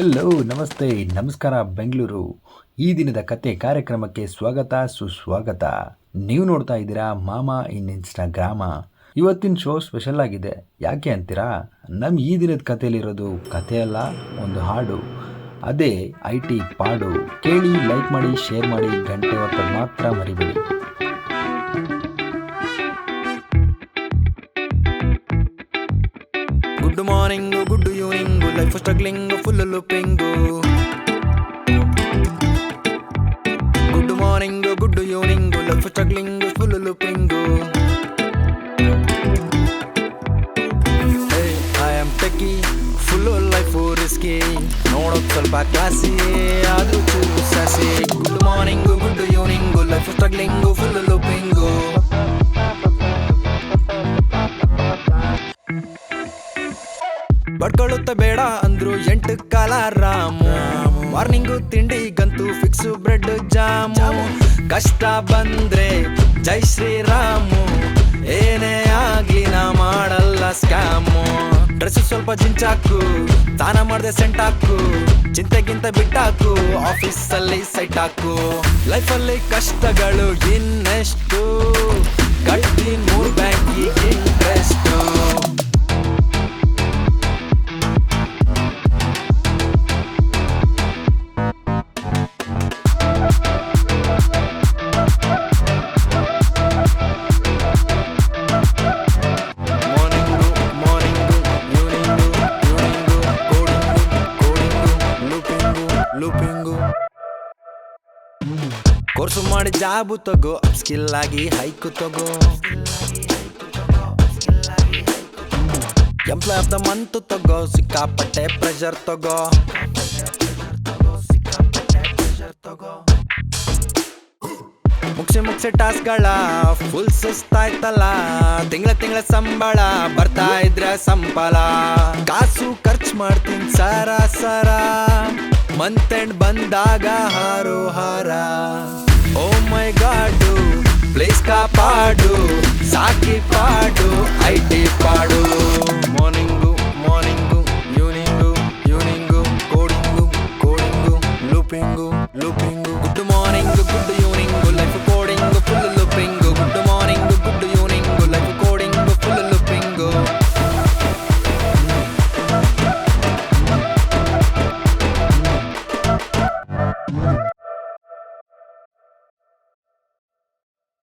Hello ನಮಸ್ತೆ ನಮಸ್ಕಾರ ಬೆಂಗಳೂರು. ಈ ದಿನದ ಕತೆ ಕಾರ್ಯಕ್ರಮಕ್ಕೆ ಸ್ವಾಗತ ಸುಸ್ವಾಗತ. ನೀವು ನೋಡ್ತಾ ಇದ್ದೀರಾ ಮಾಮಾ ಇನ್ ಇನ್ಸ್ಟಾಗ್ರಾಮ. ಇವತ್ತಿನ ಶೋ ಸ್ಪೆಷಲ್ ಆಗಿದೆ. ಯಾಕೆ ಅಂತೀರಾ? ನಮ್ಮ ಈ ದಿನದ ಕಥೆಯಲ್ಲಿರೋದು ಕಥೆ ಅಲ್ಲ, ಒಂದು ಹಾಡು. ಅದೇ IT ಪಾಡು. ಕೇಳಿ, ಲೈಕ್ ಮಾಡಿ, ಶೇರ್ ಮಾಡಿ, ಗಂಟೆ ಹೊತ್ತಲ್ಲಿ ಮಾತ್ರ ಮರಿಬೇಡಿ. Good morning, good evening, life struggling, full looping. Good morning, good evening, life struggling, full looping. I am techie, full life risky, ನೋಡೋಕ್ ಸ್ವಲ್ಪ ಕ್ಲಾಸಿ, ಆದ್ರೂ ಚೂರು saucy. Good morning, good evening, life struggling, full looping. ಬಡ್ಕೊಳ್ಳುತ್ತ ಬೇಡ ಅಂದ್ರು 8 ಕಾಲ ರಾಮು. Morning ತಿಂಡಿಗಂತೂ ಫಿಕ್ಸು ಬ್ರೆಡ್ ಜಾಮು. ಕಷ್ಟ ಬಂದ್ರೆ ಜೈ ಶ್ರೀರಾಮು. ಏನೇ ಆಗ್ಲಿ ನಾ ಮಾಡಲ್ಲ ಸ್ಕ್ಯಾಮು. ಡ್ರೆಸ್ ಸ್ವಲ್ಪ ಜಿಂಚಾಕು, ಸ್ನಾನ ಮಾಡ್ದೆ ಸೆಂಟ್ ಹಾಕು, ಚಿಂತೆಗಿಂತ ಬಿಟ್ಟಾಕು, ಆಫೀಸಲ್ಲಿ ಸೈಟ್ ಹಾಕು. ಲೈಫಲ್ಲಿ ಕಷ್ಟಗಳು ಇನ್ನೆಷ್ಟು, ಕಟ್ಟಿ 3 ಬ್ಯಾಂಕಿಗೆ ಇಂಟ್ರೆಸ್ಟು. ಕೋರ್ಸು ಮಾಡಿ ಜಾಬು ತಗೋ, ಸ್ಕಿಲ್ ಆಗಿ ಹೈಕು ತಗೋ. ಎಂಪ್ಲಾಯ್ ಆಫ್ ದ ಮಂತ್ ತಗೋ, ಸಿಕ್ಕಾಪಟ್ಟೆ ಪ್ರೆಷರ್ ತಗೋ. ಮುಗ್ಸಿ ಟಾಸ್ಕ್ಗಳ ಫುಲ್ ಸುಸ್ತಾಯ್ತಲ್ಲ. ತಿಂಗಳ ಸಂಬಳ ಬರ್ತಾ ಇದ್ರೆ ಸಂಬಳ. ಕಾಸು ಖರ್ಚು ಮಾಡ್ತೀನಿ ಸರ, ಮಂತ್ ಎಂಡ್ ಬಂದಾಗ ಹಾರೋ ಹಾರ. ಓ ಮೈ ಗಾಡು, ಪ್ಲೇಸ್ ಕಾಪಾಡು, ಸಾಕಿ ಪಾಡು, IT ಪಾಡು.